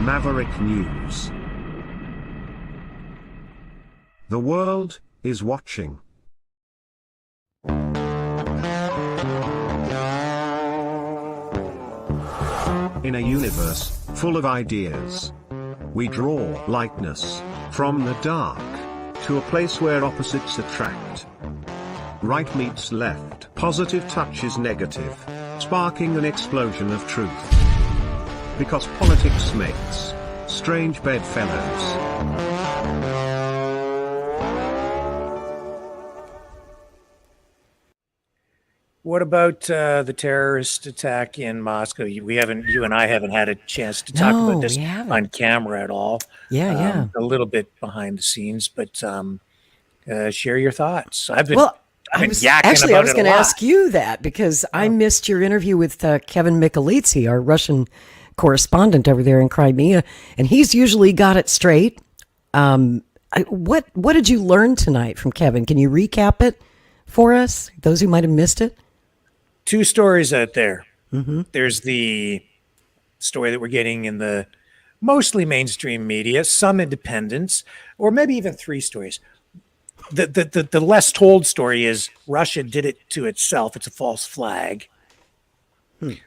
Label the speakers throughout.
Speaker 1: Maverick News. The world is watching. In a universe full of ideas, we draw lightness from the dark to a place where opposites attract. Right meets left, positive touches negative, sparking an explosion of truth. Because politics makes strange bedfellows.
Speaker 2: What about the terrorist attack in Moscow? You and I haven't had a chance to talk about this on camera at all.
Speaker 3: Yeah.
Speaker 2: A little bit behind the scenes, but share your thoughts.
Speaker 3: I was going to ask you that because I missed your interview with Kevin Mikulitzy, our Russian correspondent over there in Crimea, and he's usually got it straight. What did you learn tonight from Kevin? Can you recap it for us, those who might have missed it?
Speaker 2: Two stories out there. Mm-hmm. There's the story that we're getting in the mostly mainstream media, some independents, or maybe even three stories. The less told story is Russia did it to itself. It's a false flag.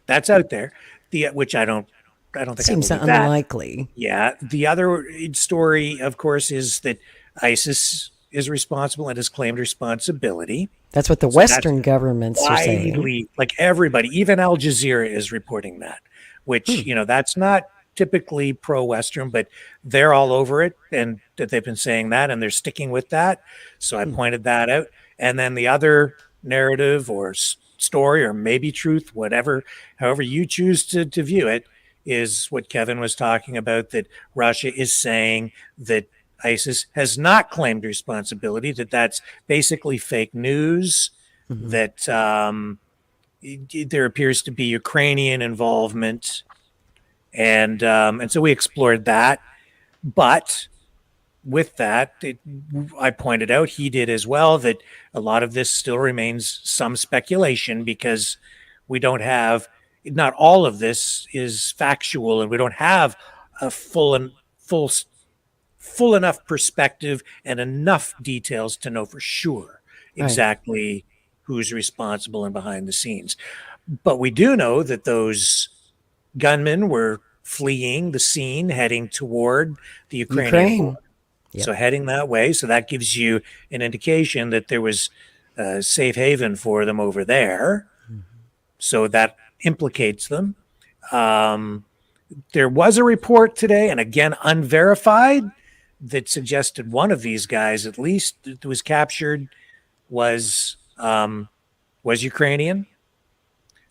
Speaker 2: That's out there. Which I don't think
Speaker 3: seems unlikely.
Speaker 2: Yeah. The other story, of course, is that ISIS is responsible and has claimed responsibility.
Speaker 3: That's what the Western governments are saying.
Speaker 2: Like everybody, even Al Jazeera is reporting that, which, that's not typically pro-Western, but they're all over it, and that they've been saying that, and they're sticking with that. So I pointed that out. And then the other narrative or story, or maybe truth, however you choose to view it, is what Kevin was talking about, that Russia is saying that ISIS has not claimed responsibility, that's basically fake news, that there appears to be Ukrainian involvement. And so we explored that. But with that, I pointed out, he did as well, that a lot of this still remains some speculation because we don't have, not all of this is factual, and we don't have a full enough perspective and enough details to know for sure exactly who's responsible and behind the scenes. But we do know that those gunmen were fleeing the scene, heading toward the Ukraine. Yep. So heading that way. So that gives you an indication that there was a safe haven for them over there. So that implicates them. There was a report today, and again, unverified, that suggested one of these guys, at least, that was captured was Ukrainian.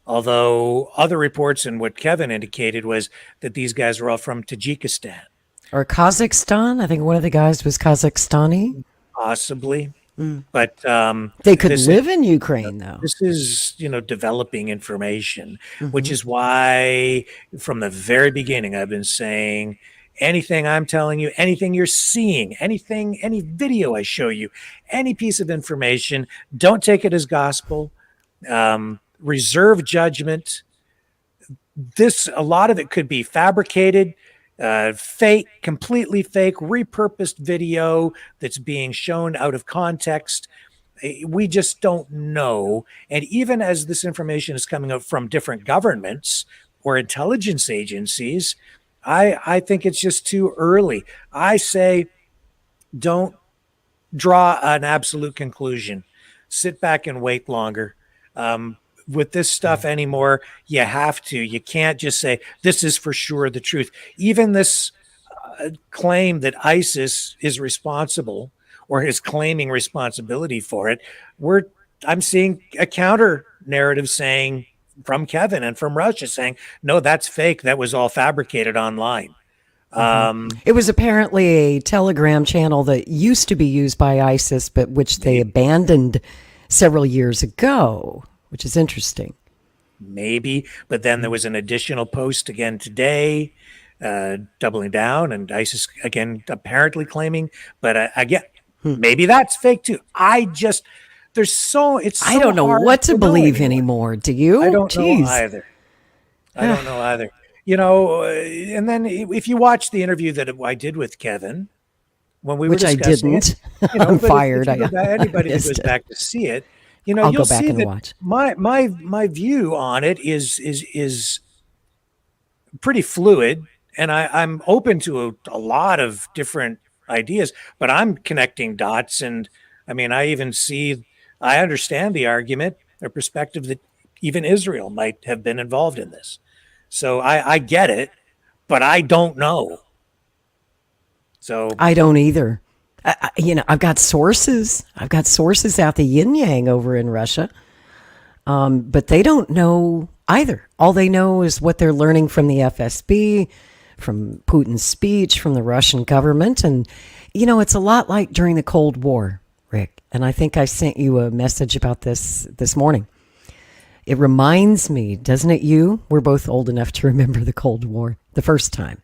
Speaker 2: Although other reports and what Kevin indicated was that these guys were all from Tajikistan.
Speaker 3: Or Kazakhstan. I think one of the guys was Kazakhstani.
Speaker 2: Possibly. But
Speaker 3: they could live in Ukraine, though.
Speaker 2: This is, developing information, which is why from the very beginning I've been saying, anything I'm telling you, anything you're seeing, any video I show you, any piece of information, don't take it as gospel. Reserve judgment. A lot of it could be fabricated, fake, completely fake, repurposed video that's being shown out of context. We just don't know. And even as this information is coming out from different governments or intelligence agencies, I think it's just too early. I say, don't draw an absolute conclusion. Sit back and wait longer. With this stuff anymore, you have to. You can't just say, this is for sure the truth. Even this claim that ISIS is responsible or is claiming responsibility for it, I'm seeing a counter narrative saying, from Kevin and from Russia, saying, no, that's fake. That was all fabricated online.
Speaker 3: It was apparently a Telegram channel that used to be used by ISIS, but which they abandoned several years ago, which is interesting.
Speaker 2: Maybe, but then there was an additional post again today, doubling down, and ISIS again apparently claiming, but again, maybe that's fake too. It's so
Speaker 3: I don't know
Speaker 2: hard
Speaker 3: what to believe anymore. Do you?
Speaker 2: I don't know either. And then if you watch the interview that I did with Kevin, when we were
Speaker 3: Which I
Speaker 2: discussing
Speaker 3: didn't.
Speaker 2: it,
Speaker 3: I'm
Speaker 2: but
Speaker 3: fired.
Speaker 2: Anybody that
Speaker 3: missed
Speaker 2: goes
Speaker 3: it.
Speaker 2: back to see it,
Speaker 3: I'll
Speaker 2: you'll
Speaker 3: go back
Speaker 2: see
Speaker 3: and
Speaker 2: that
Speaker 3: watch.
Speaker 2: my view on it is pretty fluid, and I'm open to a lot of different ideas, but I'm connecting dots, and I mean, I understand the argument or perspective that even Israel might have been involved in this. So I get it, but I don't know. So
Speaker 3: I don't either. I've got sources. I've got sources out the yin yang over in Russia, but they don't know either. All they know is what they're learning from the FSB, from Putin's speech, from the Russian government. And, it's a lot like during the Cold War, Rick. And I think I sent you a message about this morning. It reminds me, doesn't it you? We're both old enough to remember the Cold War, the first time.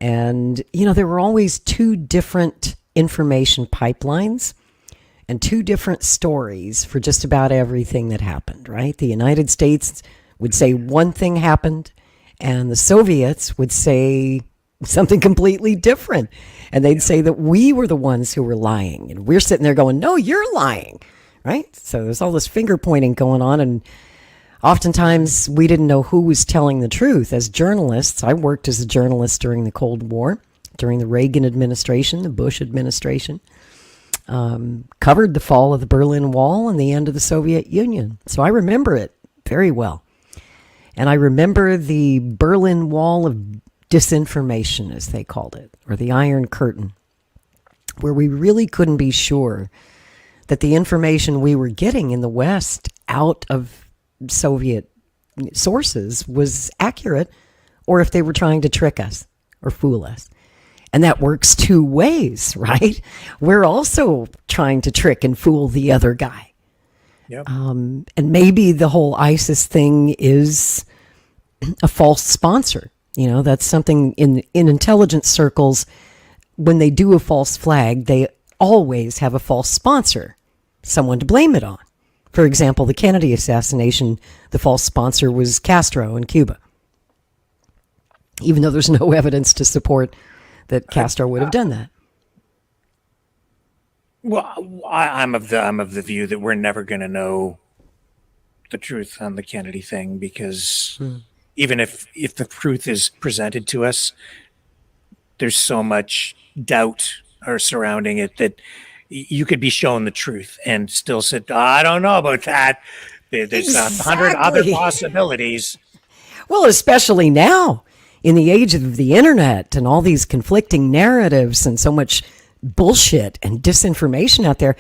Speaker 3: And, there were always two different information pipelines and two different stories for just about everything that happened, right? The United States would say one thing happened, and the Soviets would say something completely different. And they'd say that we were the ones who were lying. And we're sitting there going, no, you're lying, right? So there's all this finger pointing going on. And oftentimes we didn't know who was telling the truth. As journalists, I worked as a journalist during the Cold War, during the Reagan administration, the Bush administration, covered the fall of the Berlin Wall and the end of the Soviet Union. So I remember it very well. And I remember the Berlin Wall of disinformation, as they called it, or the Iron Curtain, where we really couldn't be sure that the information we were getting in the West out of Soviet sources was accurate, or if they were trying to trick us or fool us. And that works two ways, right? We're also trying to trick and fool the other guy.
Speaker 2: Yep.
Speaker 3: And maybe the whole ISIS thing is a false sponsor. That's something in intelligence circles. When they do a false flag, they always have a false sponsor, someone to blame it on. For example, the Kennedy assassination, the false sponsor was Castro in Cuba, even though there's no evidence to support that Castro would have done that.
Speaker 2: Well, I'm of the view that we're never going to know the truth on the Kennedy thing, because even if the truth is presented to us, there's so much doubt surrounding it that you could be shown the truth and still say, I don't know about that. There's 100 other possibilities.
Speaker 3: Well, especially now in the age of the internet and all these conflicting narratives and so much bullshit and disinformation out there.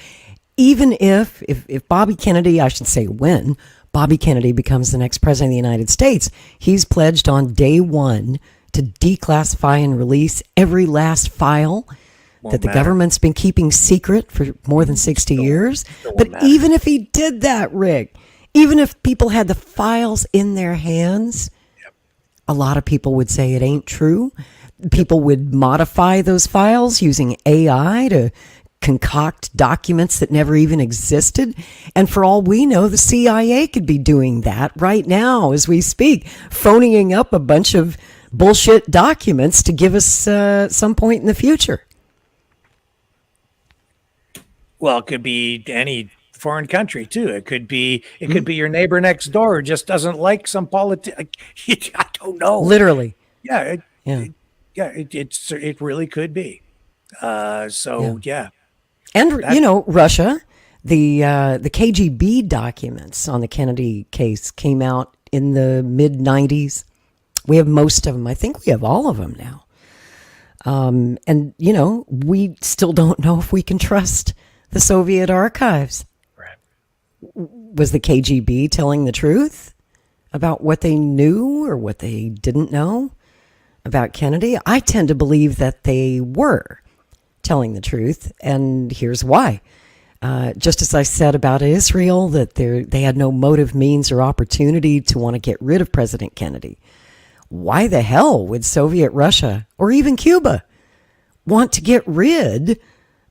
Speaker 3: Even if Bobby Kennedy, I should say when Bobby Kennedy becomes the next president of the United States, he's pledged on day one to declassify and release every last file that the government's been keeping secret for more than 60 years. But even if he did that, Rick, even if people had the files in their hands, a lot of people would say it ain't true. People would modify those files using AI to concoct documents that never even existed. And for all we know, the CIA could be doing that right now as we speak, phoning up a bunch of bullshit documents to give us some point in the future.
Speaker 2: Well, it could be any foreign country too. It could be your neighbor next door who just doesn't like some I don't know.
Speaker 3: Literally.
Speaker 2: Yeah. It really could be. Yeah.
Speaker 3: And Russia, the KGB documents on the Kennedy case came out in the mid 90s. We have most of them. I think we have all of them now. And we still don't know if we can trust the Soviet archives.
Speaker 2: Right.
Speaker 3: Was the KGB telling the truth about what they knew or what they didn't know about Kennedy? I tend to believe that they were telling the truth, and here's why. Just as I said about Israel, that they had no motive, means, or opportunity to want to get rid of President Kennedy. Why the hell would Soviet Russia, or even Cuba, want to get rid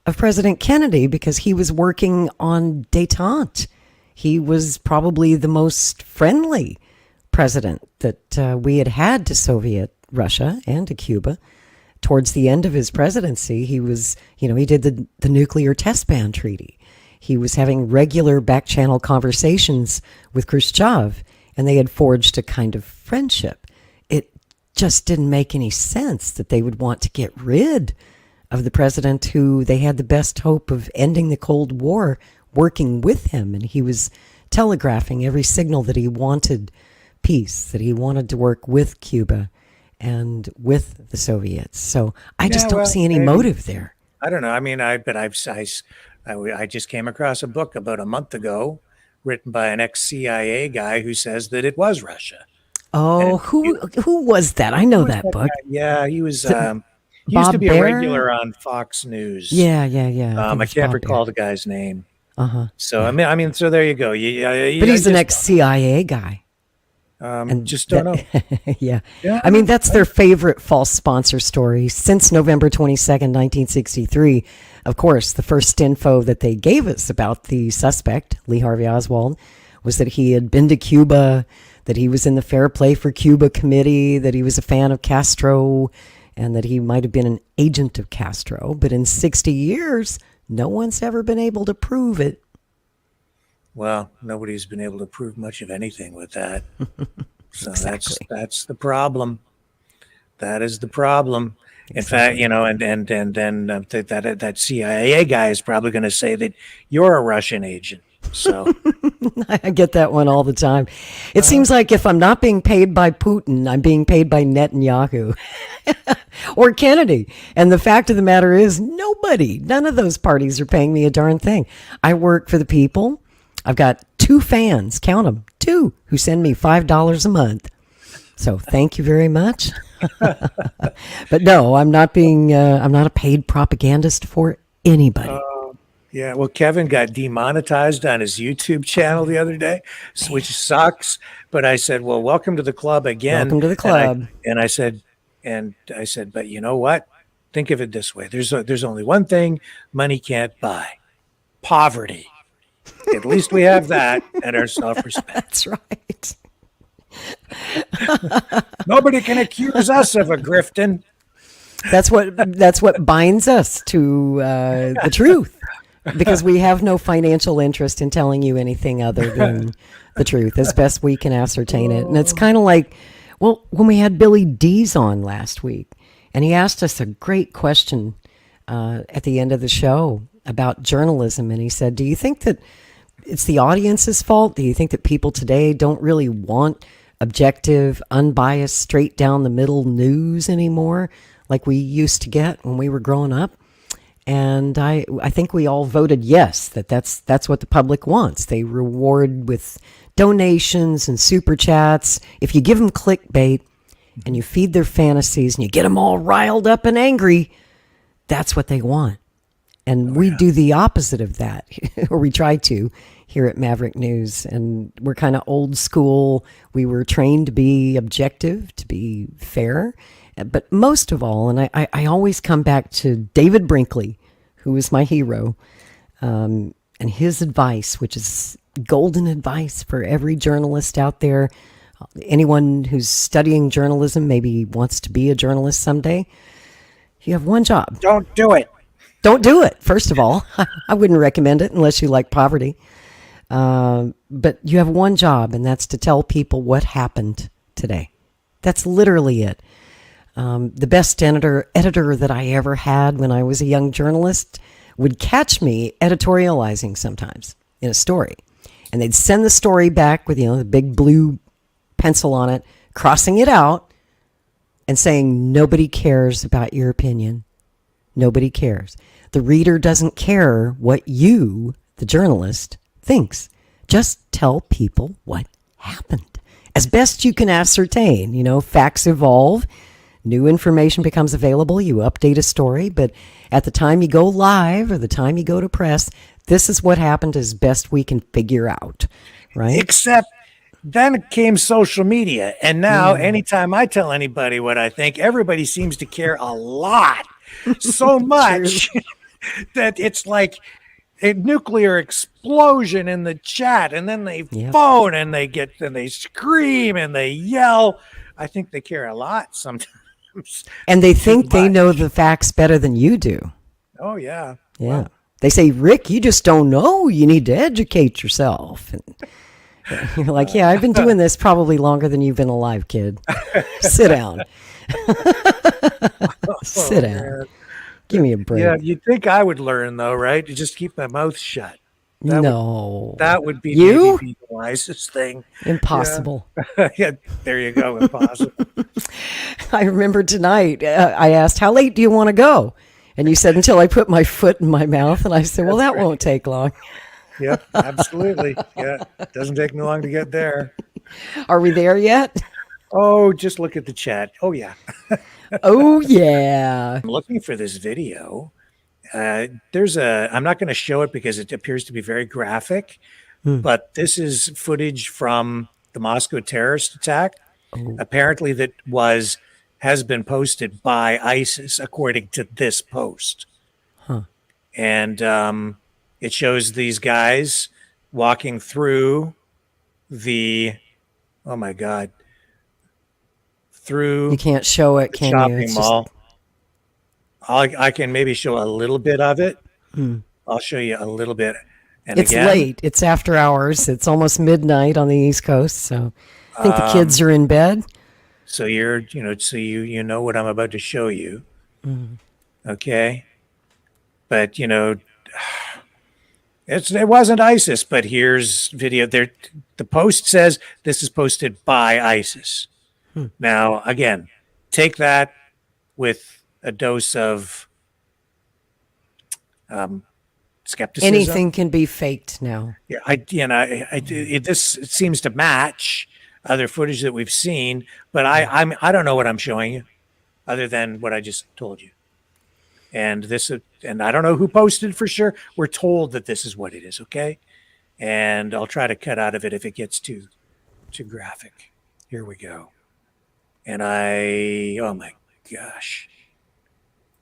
Speaker 3: of President Kennedy? Because he was working on détente. He was probably the most friendly president that we had to Soviet Russia and to Cuba. Towards the end of his presidency, he was, he did the nuclear test ban treaty. He was having regular back-channel conversations with Khrushchev, and they had forged a kind of friendship. It just didn't make any sense that they would want to get rid of the president who they had the best hope of ending the Cold War working with him. And he was telegraphing every signal that he wanted peace, that he wanted to work with Cuba and with the Soviets. So I just don't see any motive there.
Speaker 2: I don't know. I mean, I just came across a book about a month ago written by an ex-CIA guy who says that it was Russia.
Speaker 3: Oh, who was that? I know that book.
Speaker 2: Yeah, he was. He used to be a regular on Fox News.
Speaker 3: Yeah.
Speaker 2: I can't recall the guy's name. So I mean, so there you go.
Speaker 3: But he's an ex-CIA guy.
Speaker 2: And just don't know.
Speaker 3: Yeah. I mean, that's their favorite false sponsor story since November 22nd, 1963. Of course, the first info that they gave us about the suspect, Lee Harvey Oswald, was that he had been to Cuba, that he was in the Fair Play for Cuba committee, that he was a fan of Castro, and that he might have been an agent of Castro. But in 60 years, no one's ever been able to prove it.
Speaker 2: Well, nobody's been able to prove much of anything with that. So
Speaker 3: Exactly.
Speaker 2: that's the problem. That is the problem. In fact, and then that CIA guy is probably going to say that you're a Russian agent. So
Speaker 3: I get that one all the time. It seems like if I'm not being paid by Putin, I'm being paid by Netanyahu or Kennedy. And the fact of the matter is none of those parties are paying me a darn thing. I work for the people. I've got 2 fans, count them, 2, who send me $5 a month. So thank you very much. But no, I'm not a paid propagandist for anybody.
Speaker 2: yeah, well, Kevin got demonetized on his YouTube channel the other day, which sucks. But I said, well, welcome to the club again.
Speaker 3: Welcome to the club.
Speaker 2: And I said, but you know what? Think of it this way. There's only one thing money can't buy: poverty. At least we have that and our self-respect.
Speaker 3: That's right.
Speaker 2: Nobody can accuse us of a grifting.
Speaker 3: That's what binds us to the truth, because we have no financial interest in telling you anything other than the truth as best we can ascertain it. And it's kind of like, well, when we had Billy Dees on last week, and he asked us a great question at the end of the show about journalism, and he said, do you think that it's the audience's fault? Do you think that people today don't really want objective, unbiased, straight down the middle news anymore like we used to get when we were growing up? And I think we all voted yes, that's what the public wants. They reward with donations and super chats. If you give them clickbait and you feed their fantasies and you get them all riled up and angry, that's what they want. And we do the opposite of that, or we try to here at Maverick News. And we're kind of old school. We were trained to be objective, to be fair. But most of all, and I always come back to David Brinkley, who is my hero, and his advice, which is golden advice for every journalist out there. Anyone who's studying journalism, maybe wants to be a journalist someday. You have one job.
Speaker 2: Don't do it.
Speaker 3: Don't do it, first of all. I wouldn't recommend it unless you like poverty. But you have one job, and that's to tell people what happened today. That's literally it. The best editor that I ever had when I was a young journalist would catch me editorializing sometimes in a story. And they'd send the story back with, the big blue pencil on it, crossing it out and saying, nobody cares about your opinion. Nobody cares. The reader doesn't care what you, the journalist, thinks. Just tell people what happened. As best you can ascertain, facts evolve. New information becomes available. You update a story. But at the time you go live or the time you go to press, this is what happened as best we can figure out. Right?
Speaker 2: Except then came social media. And now anytime I tell anybody what I think, everybody seems to care a lot. So much that it's like a nuclear explosion in the chat, and then they phone and they scream and they yell. I think they care a lot sometimes.
Speaker 3: And they think they know the facts better than you do.
Speaker 2: Oh, yeah.
Speaker 3: Yeah.
Speaker 2: Well,
Speaker 3: they say, Rick, you just don't know. You need to educate yourself. And you're like, yeah, I've been doing this probably longer than you've been alive, kid. Sit down. Sit down.
Speaker 2: Man.
Speaker 3: Give me a break.
Speaker 2: Yeah, you'd think I would learn, though, right? To just keep my mouth shut. That would be maybe the wisest thing.
Speaker 3: Impossible.
Speaker 2: Yeah, there you go. Impossible.
Speaker 3: I remember tonight, I asked, how late do you want to go? And you said, until I put my foot in my mouth. And I said, well, that won't take long.
Speaker 2: Yeah, absolutely. Yeah, it doesn't take me long to get there.
Speaker 3: Are we there yet?
Speaker 2: Oh, just look at the chat. Oh, yeah.
Speaker 3: Oh, yeah.
Speaker 2: I'm looking for this video. I'm not going to show it because it appears to be very graphic, but this is footage from the Moscow terrorist attack. Oh. Apparently that has been posted by ISIS, according to this post.
Speaker 3: Huh.
Speaker 2: And it shows these guys walking through the, oh my God, through
Speaker 3: you can't show it, can you?
Speaker 2: Shopping mall. I can maybe show a little bit of it. I'll show you a little bit. And
Speaker 3: it's late. It's after hours. It's almost midnight on the East Coast. So I think the kids are in bed.
Speaker 2: So you know what I'm about to show you. Okay. But it wasn't ISIS, but here's video there. The post says this is posted by ISIS. Now, again, take that with a dose of skepticism.
Speaker 3: Anything can be faked now.
Speaker 2: Yeah, it seems to match other footage that we've seen, but I don't know what I'm showing you, other than what I just told you. And I don't know who posted for sure. We're told that this is what it is, okay? And I'll try to cut out of it if it gets too graphic. Here we go. And oh my gosh.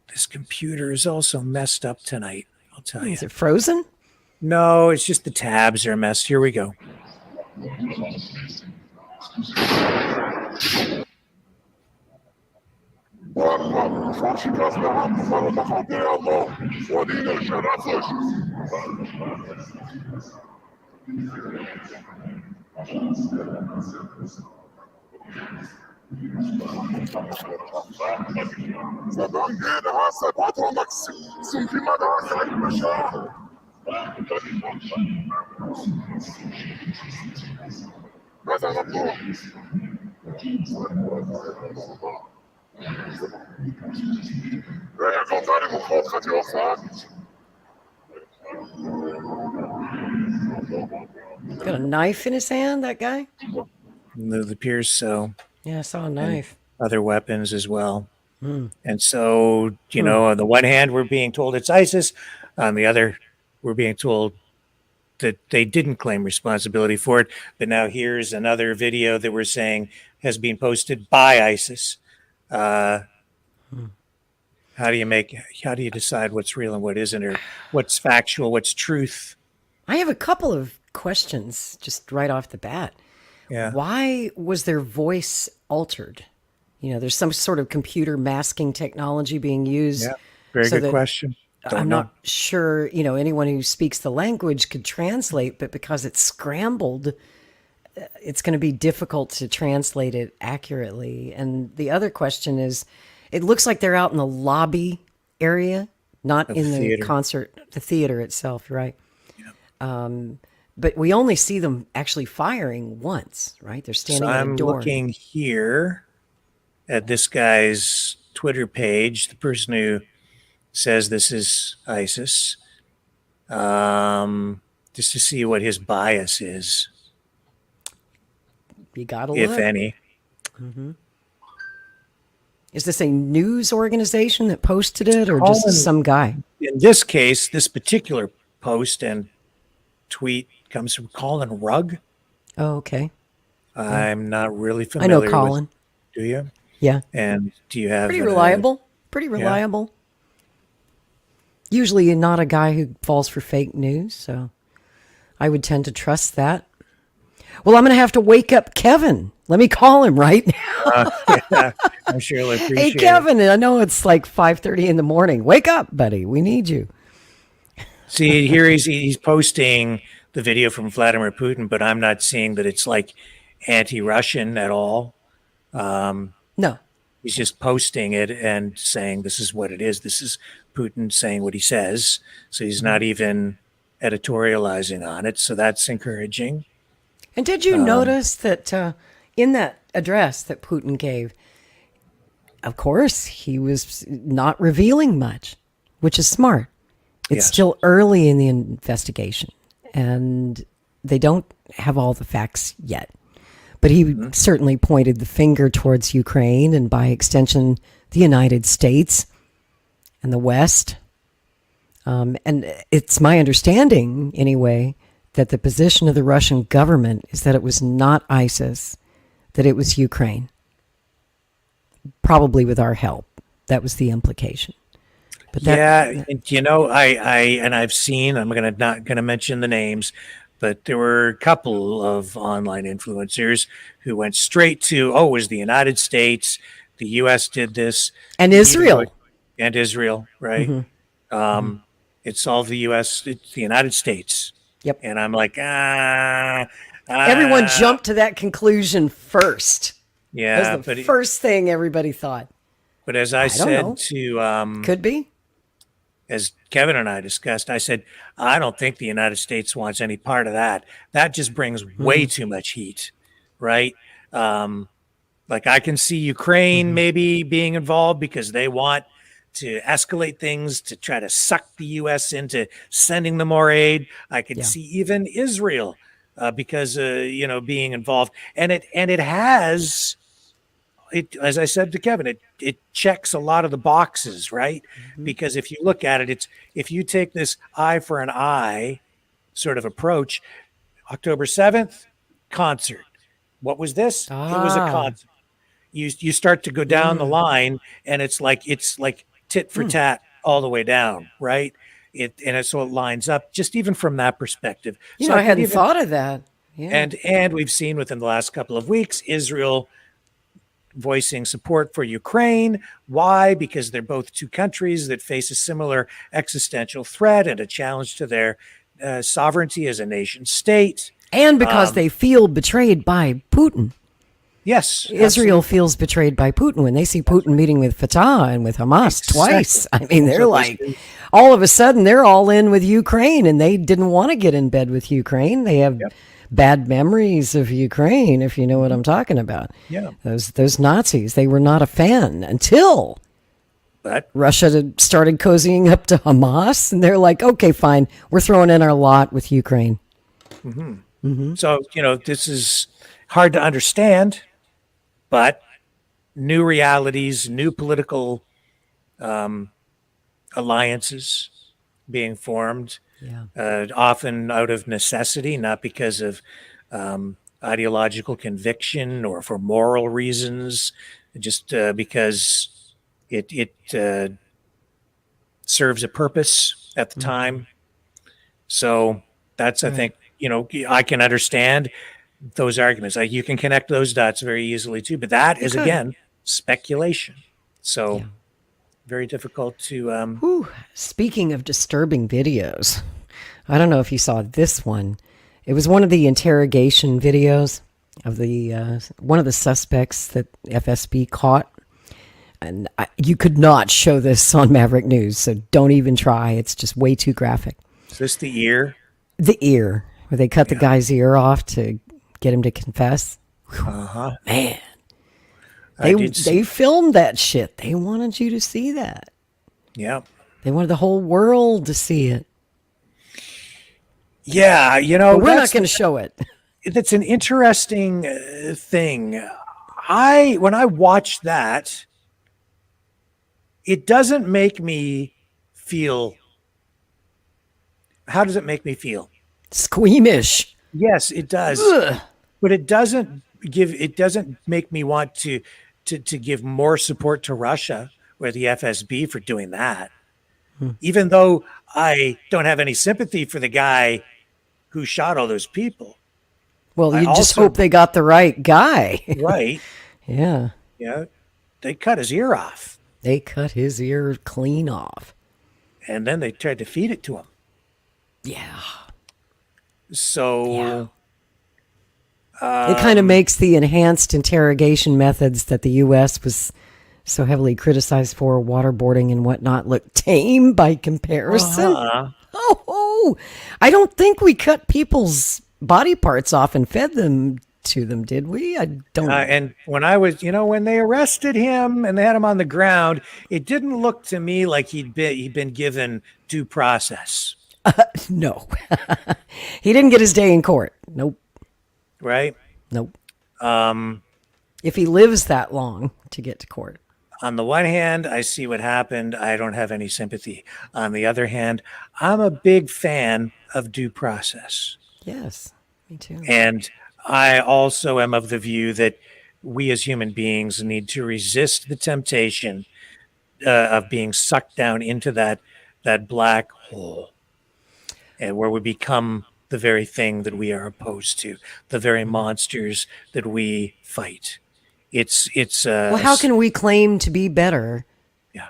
Speaker 2: This computer is also messed up tonight, I'll tell you.
Speaker 3: Is it frozen?
Speaker 2: No, it's just the tabs are messed. Here we go.
Speaker 3: Got a knife in his hand, that guy?
Speaker 2: It appears so.
Speaker 3: Yeah, I saw a knife.
Speaker 2: And other weapons as well. And so, on the one hand, we're being told it's ISIS. On the other, we're being told that they didn't claim responsibility for it. But now here's another video that we're saying has been posted by ISIS. How do you decide what's real and what isn't, or what's factual, what's truth?
Speaker 3: I have a couple of questions just right off the bat.
Speaker 2: Yeah.
Speaker 3: Why was their voice altered? There's some sort of computer masking technology being used.
Speaker 2: Yeah, very good question.
Speaker 3: I'm not sure, anyone who speaks the language could translate, but because it's scrambled, it's going to be difficult to translate it accurately. And the other question is, it looks like they're out in the lobby area, not in the theater itself, right? Yeah. But we only see them actually firing once, right? They're standing at a door.
Speaker 2: I'm looking here at this guy's Twitter page, the person who says this is ISIS, just to see what his bias is.
Speaker 3: You gotta
Speaker 2: look. If
Speaker 3: look.
Speaker 2: any.
Speaker 3: Mm-hmm. Is this a news organization that posted it, or just some guy?
Speaker 2: In this case, this particular post and tweet comes from Colin Rugg.
Speaker 3: Oh, okay.
Speaker 2: I'm not really familiar
Speaker 3: I know Colin.
Speaker 2: Do you?
Speaker 3: Yeah.
Speaker 2: And do you have...
Speaker 3: Pretty reliable. Pretty reliable. Yeah. Usually not a guy who falls for fake news, so... I would tend to trust that. Well, I'm going to have to wake up Kevin. Let me call him right now.
Speaker 2: Yeah, I'm sure he'll appreciate
Speaker 3: Hey, Kevin, I know it's like 5:30 in the morning. Wake up, buddy. We need you.
Speaker 2: See, here he's posting the video from Vladimir Putin, but I'm not seeing that it's like anti-Russian at all.
Speaker 3: No.
Speaker 2: He's just posting it and saying this is what it is. This is Putin saying what he says. So he's not even editorializing on it. So that's encouraging.
Speaker 3: And did you notice that in that address that Putin gave, of course, he was not revealing much, which is smart. It's still early in the investigation, and they don't have all the facts yet. But he certainly pointed the finger towards Ukraine and, by extension, the United States and the West. And it's my understanding, anyway, that the position of the Russian government is that it was not ISIS, that it was Ukraine. Probably with our help. That was the implication. But
Speaker 2: I've seen, I'm not going to mention the names, but there were a couple of online influencers who went straight to, it was the United States, the U.S. did this.
Speaker 3: And Israel.
Speaker 2: And Israel, right? Mm-hmm. It's all the U.S., it's the United States.
Speaker 3: Yep.
Speaker 2: And I'm like,
Speaker 3: everyone jumped to that conclusion first.
Speaker 2: Yeah.
Speaker 3: That was the first thing everybody thought.
Speaker 2: But as I said to...
Speaker 3: could be.
Speaker 2: As Kevin and I discussed, I said, I don't think the United States wants any part of that. That just brings way too much heat, right? Like I can see Ukraine maybe being involved because they want to escalate things to try to suck the U.S. into sending them more aid. I can see even Israel because, being involved. And it has... as I said to Kevin, it checks a lot of the boxes, right? Because if you look at it, if you take this eye for an eye sort of approach, October 7th, concert. What was this? It was a concert. You start to go down the line, and it's like tit for tat all the way down, right? So it lines up just even from that perspective.
Speaker 3: I hadn't thought of that. Yeah.
Speaker 2: And we've seen within the last couple of weeks, Israel voicing support for Ukraine. Why? Because they're both two countries that face a similar existential threat and a challenge to their sovereignty as a nation state.
Speaker 3: And because they feel betrayed by Putin.
Speaker 2: Yes.
Speaker 3: Israel
Speaker 2: absolutely.
Speaker 3: feels betrayed by Putin when they see Putin meeting with Fatah and with Hamas twice. I mean, they're like, all of a sudden, they're all in with Ukraine, and they didn't want to get in bed with Ukraine. They have bad memories of Ukraine, if you know what I'm talking about.
Speaker 2: Yeah.
Speaker 3: Those Nazis, they were not a fan until Russia started cozying up to Hamas, and they're like, okay, fine, we're throwing in our lot with Ukraine.
Speaker 2: So, this is hard to understand, but new realities, new political alliances being formed, often out of necessity, not because of ideological conviction or for moral reasons, just because it serves a purpose at the time. So that's, I think, I can understand those arguments. Like you can connect those dots very easily too, but that is again speculation. So very difficult to.
Speaker 3: Speaking of disturbing videos, I don't know if you saw this one. It was one of the interrogation videos of the one of the suspects that FSB caught, and you could not show this on Maverick News, so don't even try. It's just way too graphic.
Speaker 2: Is this the ear?
Speaker 3: The ear, where they cut the guy's ear off to get him to confess. Man. They filmed that shit. They wanted you to see that.
Speaker 2: Yeah.
Speaker 3: They wanted the whole world to see it.
Speaker 2: Yeah,
Speaker 3: but we're not going to show it.
Speaker 2: That's an interesting thing. When I watch that, it doesn't make me feel. How does it make me feel?
Speaker 3: Squeamish.
Speaker 2: Yes, it does.
Speaker 3: Ugh.
Speaker 2: But it doesn't make me want to give more support to Russia or the FSB for doing that. Even though I don't have any sympathy for the guy who shot all those people.
Speaker 3: Well, you just hope they got the right guy.
Speaker 2: Right.
Speaker 3: Yeah.
Speaker 2: Yeah. They cut his ear off.
Speaker 3: They cut his ear clean off.
Speaker 2: And then they tried to feed it to him.
Speaker 3: Yeah.
Speaker 2: So...
Speaker 3: it kind of makes the enhanced interrogation methods that the U.S. was so heavily criticized for, waterboarding and whatnot, look tame by comparison. Oh, I don't think we cut people's body parts off and fed them to them, did we? I don't.
Speaker 2: And when I was, when they arrested him and they had him on the ground, it didn't look to me like he'd been given due process.
Speaker 3: No, he didn't get his day in court. Nope.
Speaker 2: Right?
Speaker 3: Nope. If he lives that long to get to court.
Speaker 2: On the one hand, I see what happened. I don't have any sympathy. On the other hand, I'm a big fan of due process.
Speaker 3: Yes, me too.
Speaker 2: And I also am of the view that we as human beings need to resist the temptation of being sucked down into that black hole, and where we become the very thing that we are opposed to, the very monsters that we fight. It's
Speaker 3: well, how can we claim to be better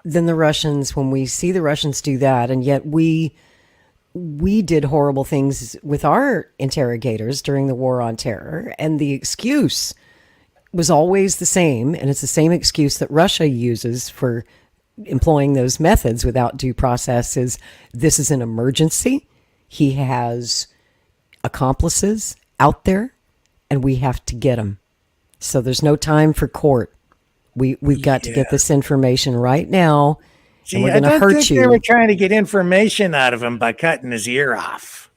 Speaker 3: than the Russians when we see the Russians do that, and yet we did horrible things with our interrogators during the War on Terror, and the excuse was always the same, and it's the same excuse that Russia uses for employing those methods without due process is this is an emergency. He has accomplices out there, and we have to get them. So there's no time for court. We've got to get this information right now.
Speaker 2: See,
Speaker 3: and we're going to hurt you.
Speaker 2: They were trying to get information out of him by cutting his ear off.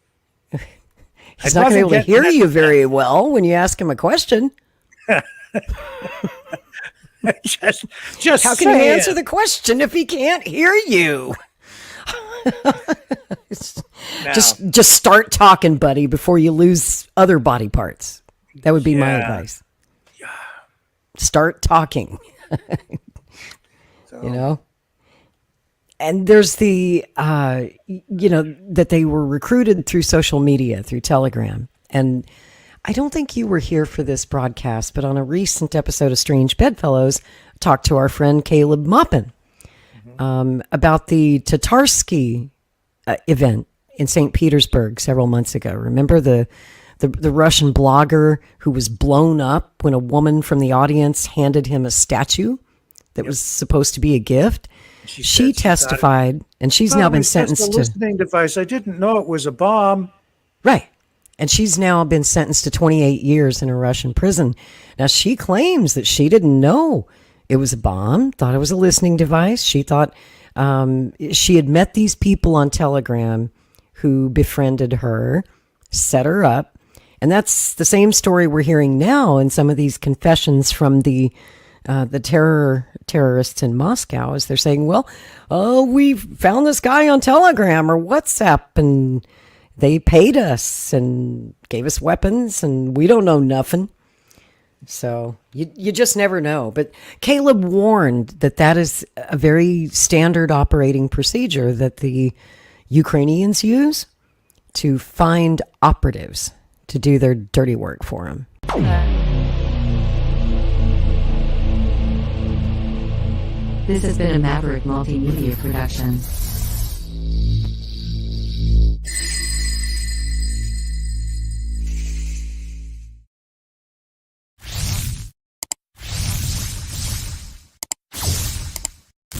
Speaker 3: He's not going to be able to hear you very well when you ask him a question.
Speaker 2: just
Speaker 3: how can he answer the question if he can't hear you? Just start talking, buddy, before you lose other body parts. That would be my advice. Start talking. And there's the that they were recruited through social media, through Telegram. And I don't think you were here for this broadcast, but on a recent episode of Strange Bedfellows, I talked to our friend Caleb Maupin about the Tatarsky event in St. Petersburg several months ago. Remember the Russian blogger who was blown up when a woman from the audience handed him a statue that was supposed to be a gift? She testified, and she's now been sentenced to...
Speaker 2: listening device. I didn't know it was a bomb.
Speaker 3: Right. And she's now been sentenced to 28 years in a Russian prison. Now, she claims that she didn't know it was a bomb, thought it was a listening device. She thought she had met these people on Telegram who befriended her, set her up. And that's the same story we're hearing now in some of these confessions from the terrorists in Moscow, as they're saying, we found this guy on Telegram or WhatsApp, and they paid us and gave us weapons, and we don't know nothing. So you just never know. But Caleb warned that is a very standard operating procedure that the Ukrainians use to find operatives to do their dirty work for them.
Speaker 4: This has been a Maverick Multimedia production.